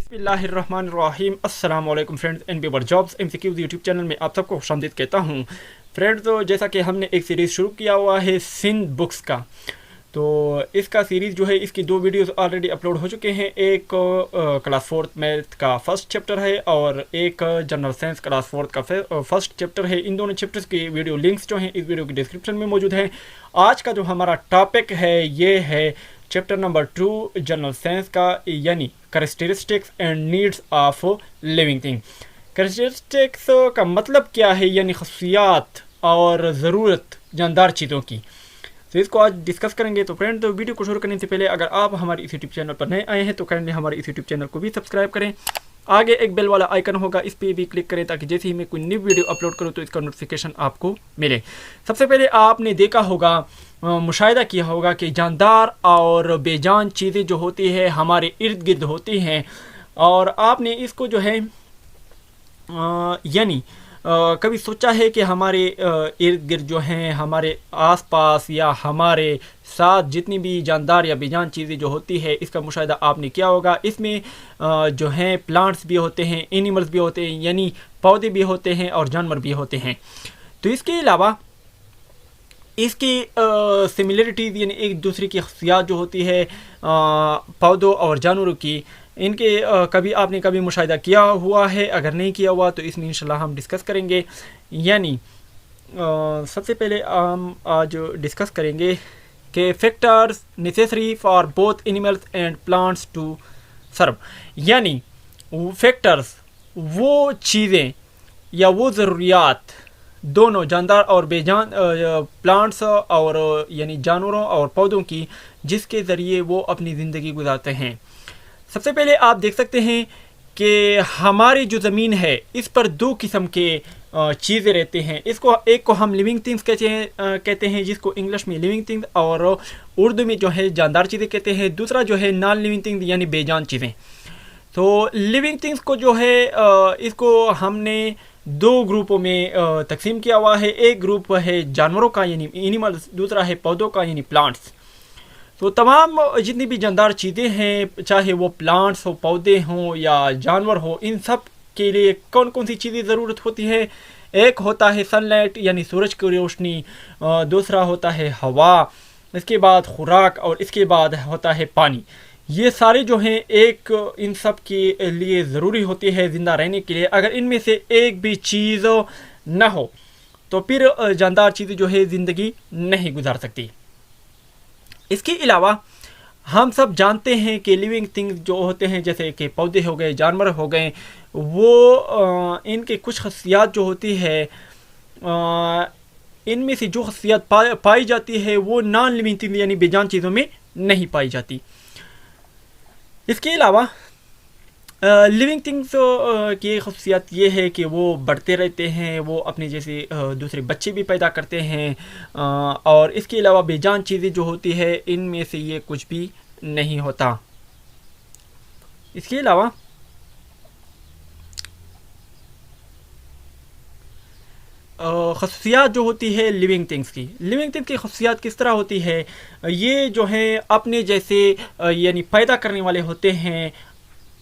बिस्मिल्लाहिर्रहमानिर्रहीम। अस्सलाम वालेकुम friends, NB jobs MCQs YouTube channel में आप सबको खुशामदीद कहता हूँ। फ्रेंड्स, तो जैसा कि हमने एक सीरीज़ शुरू किया हुआ है सिंध बुक्स का, तो इसका सीरीज़ जो है इसकी दो वीडियोस ऑलरेडी अपलोड हो चुके हैं। एक क्लास फोर्थ मैथ का फर्स्ट चैप्टर है और एक जनरल साइंस क्लास फोर्थ का फर्स्ट चैप्टर है। इन दोनों चैप्टर्स की वीडियो लिंक्स जो हैं इस वीडियो की डिस्क्रिप्शन में मौजूद हैं। आज का जो हमारा टॉपिक है ये है चैप्टर नंबर 2 जनरल साइंस का, यानी characteristics and needs of living thing. Characteristics का मतलब क्या है, यानी खसूसियात और ज़रूरत जानदार चीज़ों की। तो इसको आज डिस्कस करेंगे। तो फ्रेंड, तो वीडियो को शुरू करने से पहले अगर आप हमारे इस यूट्यूब चैनल पर नए आए हैं तो काइंडली हमारे इस यूट्यूब चैनल को भी सब्सक्राइब करें। आगे एक बेल वाला आइकन होगा, इस पर भी क्लिक करें ताकि जैसे ही मैं कोई न्यू वीडियो अपलोड करूं तो इसका नोटिफिकेशन आपको मिले। सबसे पहले आपने देखा होगा, मुशाहिदा किया होगा कि जानदार और बेजान चीज़ें जो होती है हमारे इर्द गिर्द होती हैं, और आपने इसको जो है यानी कभी सोचा है कि हमारे इर्द गिर्द जो हैं, हमारे आसपास या हमारे साथ जितनी भी जानदार या बेजान चीज़ें जो होती है इसका मुशाहिदा आपने किया होगा। इसमें जो हैं प्लांट्स भी होते हैं, एनिमल्स भी होते हैं, यानी पौधे भी होते हैं और जानवर भी होते हैं। तो इसके अलावा इसकी सिमिलरिटीज़ यानी एक दूसरे की खसूसियात जो होती है पौधों और जानवरों की, इनके कभी आपने कभी मुशाहिदा किया हुआ है? अगर नहीं किया हुआ तो इसमें इंशाल्लाह हम डिस्कस करेंगे। यानी सबसे पहले हम आज डिस्कस करेंगे कि factors necessary for both animals and plants to serve. यानी फैक्टर्स वो चीज़ें या वो ज़रूरियात, दोनों जानदार और बेजान प्लांट्स और यानी जानवरों और पौधों की, जिसके ज़रिए वो अपनी ज़िंदगी गुजारते हैं। सबसे पहले आप देख सकते हैं कि हमारी जो ज़मीन है इस पर दो किस्म के चीज़ें रहते हैं। इसको एक को हम लिविंग थिंग्स कहते हैं जिसको इंग्लिश में लिविंग थिंग्स और उर्दू में जो है जानदार चीज़ें कहते हैं। दूसरा जो है नॉन लिविंग थिंग्स यानी बेजान चीज़ें। तो लिविंग थिंग्स को जो है इसको हमने दो ग्रुपों में तकसीम किया हुआ है। एक ग्रुप है जानवरों का यानी एनिमल्स, दूसरा है पौधों का यानी प्लांट्स। तो तमाम जितनी भी जानदार चीज़ें हैं, चाहे वो प्लांट्स हो, पौधे हों या जानवर हो, इन सब के लिए कौन कौन सी चीज़ें ज़रूरत होती है? एक होता है सनलाइट यानी सूरज की रोशनी, दूसरा होता है हवा, इसके बाद खुराक और इसके बाद होता है पानी। ये सारे जो हैं एक इन सब के लिए ज़रूरी होती है ज़िंदा रहने के लिए। अगर इनमें से एक भी चीज़ न हो तो फिर जानदार चीज़ें जो है ज़िंदगी नहीं गुजार सकती। इसके अलावा हम सब जानते हैं कि लिविंग थिंग्स जो होते हैं, जैसे कि पौधे हो गए, जानवर हो गए, वो इनके कुछ खसूसियात जो होती है, इनमें से जो खसूसियात पाई जाती है वो नॉन लिविंग थिंग्स यानी बेजान चीज़ों में नहीं पाई जाती। इसके अलावा लिविंग थिंग्स की खसूसियात ये है कि वो बढ़ते रहते हैं, वो अपने जैसे दूसरे बच्चे भी पैदा करते हैं, और इसके अलावा बेजान चीज़ें जो होती है इनमें से ये कुछ भी नहीं होता। इसके अलावा खसूसियात जो होती है लिविंग थिंग्स की खसूसियात किस तरह होती है? ये जो है अपने जैसे यानी पैदा करने वाले होते हैं,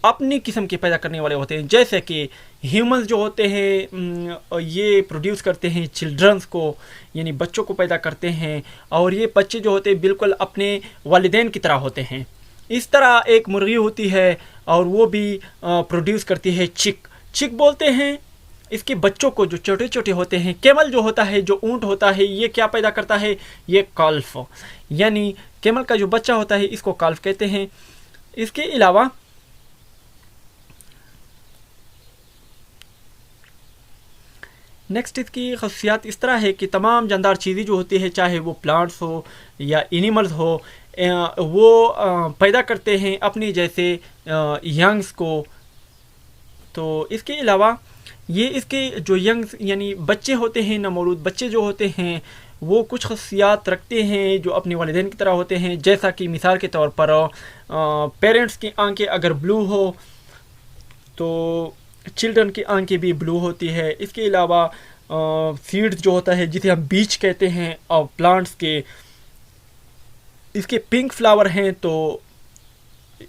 अपनी किस्म के पैदा करने वाले होते हैं। जैसे कि ह्यूमंस जो होते हैं ये प्रोड्यूस करते हैं चिल्ड्रंस को, यानी बच्चों को पैदा करते हैं, और ये बच्चे जो होते हैं बिल्कुल अपने वालिदैन की तरह होते हैं। इस तरह एक मुर्गी होती है और वो भी प्रोड्यूस करती है चिक बोलते हैं इसके बच्चों को जो छोटे छोटे होते हैं। कैमल जो होता है, जो ऊँट होता है, ये क्या पैदा करता है? ये काल्फ, यानी कैमल का जो बच्चा होता है इसको काल्फ कहते हैं। इसके अलावा नेक्स्ट इसकी खसूसियात इस तरह है कि तमाम जानदार चीज़ें जो होती है, चाहे वो प्लांट्स हो या एनिमल्स हो, वो पैदा करते हैं अपने जैसे यंग्स को। तो इसके अलावा ये इसके जो यंग्स यानी बच्चे होते हैं, नवमौलूद बच्चे जो होते हैं, वो कुछ खसूसियात रखते हैं जो अपने वालिदैन की तरह होते हैं। जैसा कि मिसाल के तौर पर पेरेंट्स की आंखें अगर ब्लू हो तो चिल्ड्रन की आंखें भी ब्लू होती है। इसके अलावा सीड्स जो होता है जिसे हम बीज कहते हैं, और प्लांट्स के इसके पिंक फ्लावर हैं तो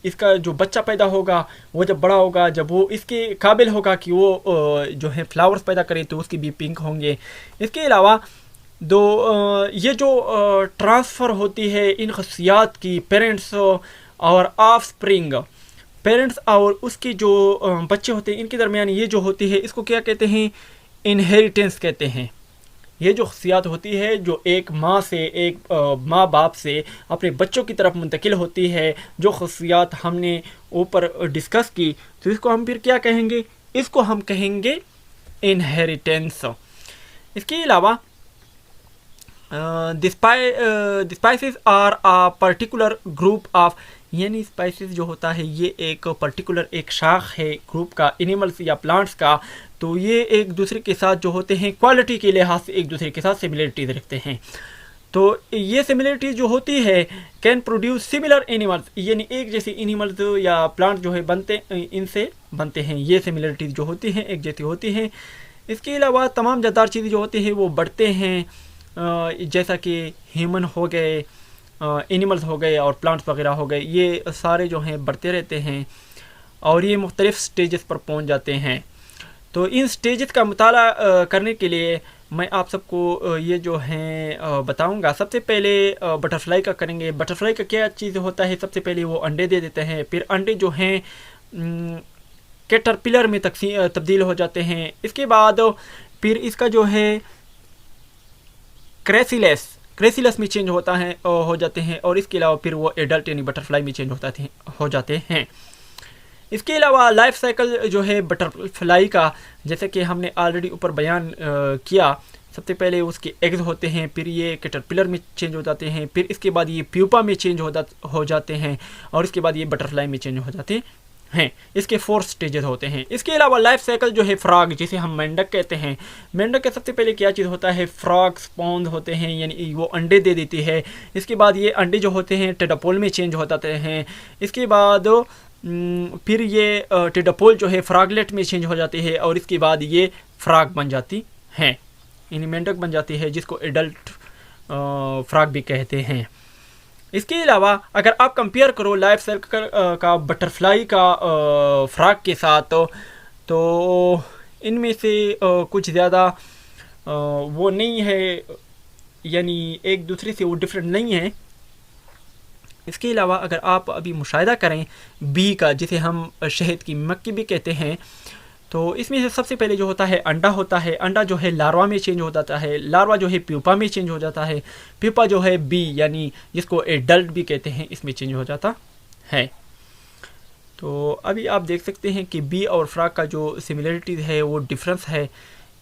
اس کا جو بچہ پیدا ہوگا وہ جب بڑا ہوگا، جب وہ اس کے قابل ہوگا کہ وہ جو ہے فلاورز پیدا کرے تو اس کی بھی پنک ہوں گے۔ اس کے علاوہ یہ جو ٹرانسفر ہوتی ہے ان خصوصیات کی پیرنٹس اور آف سپرنگ، پیرنٹس اور اس کے جو بچے ہوتے ہیں ان کے درمیان یہ جو ہوتی ہے اس کو کیا کہتے ہیں؟ انہیریٹنس کہتے ہیں۔ یہ جو خصوصیات ہوتی ہے جو ایک ماں سے، ایک ماں باپ سے اپنے بچوں کی طرف منتقل ہوتی ہے، جو خصوصیات ہم نے اوپر ڈسکس کی، تو اس کو ہم پھر کیا کہیں گے؟ اس کو ہم کہیں گے انہیریٹنس۔ اس کے علاوہ the spices are a particular group of، یعنی اسپائسز جو ہوتا ہے یہ ایک پرٹیکولر ایک شاخ ہے گروپ کا، اینیملس یا پلانٹس کا، تو یہ ایک دوسرے کے ساتھ جو ہوتے ہیں کوالٹی کے لحاظ سے ایک دوسرے کے ساتھ سملیرٹیز رکھتے ہیں۔ تو یہ سملیرٹیز جو ہوتی ہے کین پروڈیوس سملر اینیملس، یعنی ایک جیسے اینیملس یا پلانٹ جو ہے ان سے بنتے ہیں، یہ سملیرٹیز جو ہوتی ہیں ایک جیسی ہوتی ہیں۔ اس کے علاوہ تمام جاندار چیزیں جو ہوتی ہیں وہ بڑھتے ہیں، جیسا کہ ہیومن ہو گئے، اینیملز ہو گئے اور پلانٹس وغیرہ ہو گئے، یہ سارے جو ہیں بڑھتے رہتے ہیں اور یہ مختلف سٹیجز پر پہنچ جاتے ہیں۔ تو ان سٹیجز کا مطالعہ کرنے کے لیے میں آپ سب کو یہ جو ہیں بتاؤں گا۔ سب سے پہلے بٹرفلائی کا کریں گے۔ بٹرفلائی کا کیا چیز ہوتا ہے؟ سب سے پہلے وہ انڈے دے دیتے ہیں، پھر انڈے جو ہیں کیٹرپلر میں تبدیل ہو جاتے ہیں۔ اس کے بعد پھر اس کا جو ہے کریسیلس میں چینج ہو جاتے ہیں، اور اس کے علاوہ پھر وہ ایڈلٹ یعنی بٹرفلائی میں چینج ہو جاتے ہیں۔ اس کے علاوہ لائف سائیکل جو ہے بٹرفلائی کا، جیسے کہ ہم نے آلریڈی اوپر بیان کیا، سب سے پہلے اس کے ایگز ہوتے ہیں، پھر یہ کیٹرپلر میں چینج ہو جاتے ہیں، پھر اس کے بعد یہ پیوپا میں چینج ہو جاتے ہیں، اور اس کے بعد یہ بٹرفلائی میں چینج ہو جاتے ہیں۔ اس کے 4 سٹیجز ہوتے ہیں۔ اس کے علاوہ لائف سائیکل جو ہے فراگ، جسے ہم مینڈک کہتے ہیں، مینڈک کا سب سے پہلے کیا چیز ہوتا ہے؟ فراگ سپونز ہوتے ہیں، یعنی وہ انڈے دے دیتی ہے۔ اس کے بعد یہ انڈے جو ہوتے ہیں ٹیڈاپول میں چینج ہو جاتے ہیں۔ اس کے بعد پھر یہ ٹیڈاپول جو ہے فراگلیٹ میں چینج ہو جاتی ہے، اور اس کے بعد یہ فراگ بن جاتی ہیں، یعنی مینڈک بن جاتی ہے، جس کو ایڈلٹ فراگ بھی کہتے ہیں۔ اس کے علاوہ اگر آپ کمپیئر کرو لائف سائیکل کا بٹرفلائی کا فراگ کے ساتھ، تو ان میں سے کچھ زیادہ وہ نہیں ہے، یعنی ایک دوسرے سے وہ ڈفرینٹ نہیں ہے۔ اس کے علاوہ اگر آپ ابھی مشاہدہ کریں بی کا، جسے ہم شہد کی مکھی بھی کہتے ہیں، تو اس میں سے سب سے پہلے جو ہوتا ہے انڈا ہوتا ہے۔ انڈا جو ہے لاروا میں چینج ہو جاتا ہے، لاروا جو ہے پیوپا میں چینج ہو جاتا ہے، پیوپا جو ہے بی یعنی جس کو ایڈلٹ بھی کہتے ہیں اس میں چینج ہو جاتا ہے۔ تو ابھی آپ دیکھ سکتے ہیں کہ بی اور فراگ کا جو سملیرٹیز ہے وہ ڈفرنس ہے،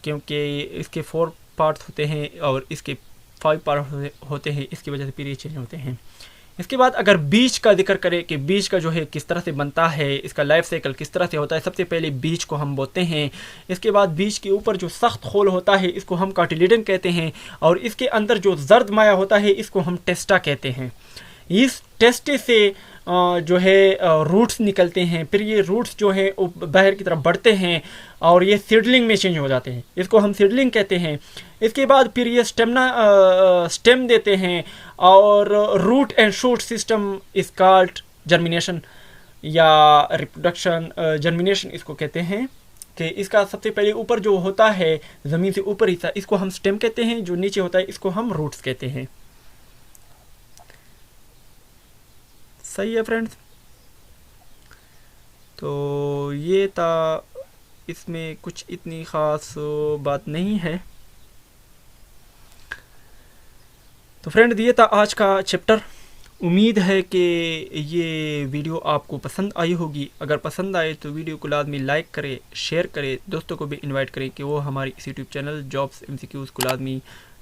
کیونکہ اس کے 4 پارٹس ہوتے ہیں اور اس کے 5 پارٹ ہوتے ہیں، اس کی وجہ سے پھر یہ چینج ہوتے ہیں۔ اس کے بعد اگر بیج کا ذکر کریں کہ بیج کا جو ہے کس طرح سے بنتا ہے، اس کا لائف سائیکل کس طرح سے ہوتا ہے، سب سے پہلے بیج کو ہم بوتے ہیں۔ اس کے بعد بیج کے اوپر جو سخت خول ہوتا ہے اس کو ہم کاٹیلیڈن کہتے ہیں، اور اس کے اندر جو زرد مایہ ہوتا ہے اس کو ہم ٹیسٹا کہتے ہیں۔ اس ٹیسٹے سے جو ہے روٹس نکلتے ہیں، پھر یہ روٹس جو ہیں باہر کی طرف بڑھتے ہیں اور یہ سیڈلنگ میں چینج ہو جاتے ہیں، اس کو ہم سیڈلنگ کہتے ہیں۔ اس کے بعد پھر یہ سٹیم دیتے ہیں، اور root and shoot system is called germination یا ریپروڈکشن۔ جرمینیشن اس کو کہتے ہیں کہ اس کا سب سے پہلے اوپر جو ہوتا ہے زمین سے اوپر حصہ، اس کو ہم سٹیم کہتے ہیں، جو نیچے ہوتا ہے اس کو ہم روٹس کہتے ہیں۔ صحیح ہے فرینڈز؟ تو یہ تھا، اس میں کچھ اتنی خاص بات نہیں ہے۔ تو فرینڈ یہ تھا آج کا چیپٹر۔ امید ہے کہ یہ ویڈیو آپ کو پسند آئی ہوگی۔ اگر پسند آئے تو ویڈیو کو لازمی لائک کرے، شیئر کرے، دوستوں کو بھی انوائٹ کرے کہ وہ ہماری اس یوٹیوب چینل جابس MCQs کو لازمی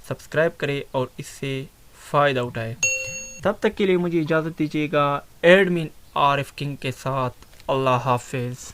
سبسکرائب کرے اور اس سے فائدہ اٹھائے۔ تب تک کے لیے مجھے اجازت دیجیے گا ایڈمن عارف کنگ کے ساتھ۔ اللہ حافظ۔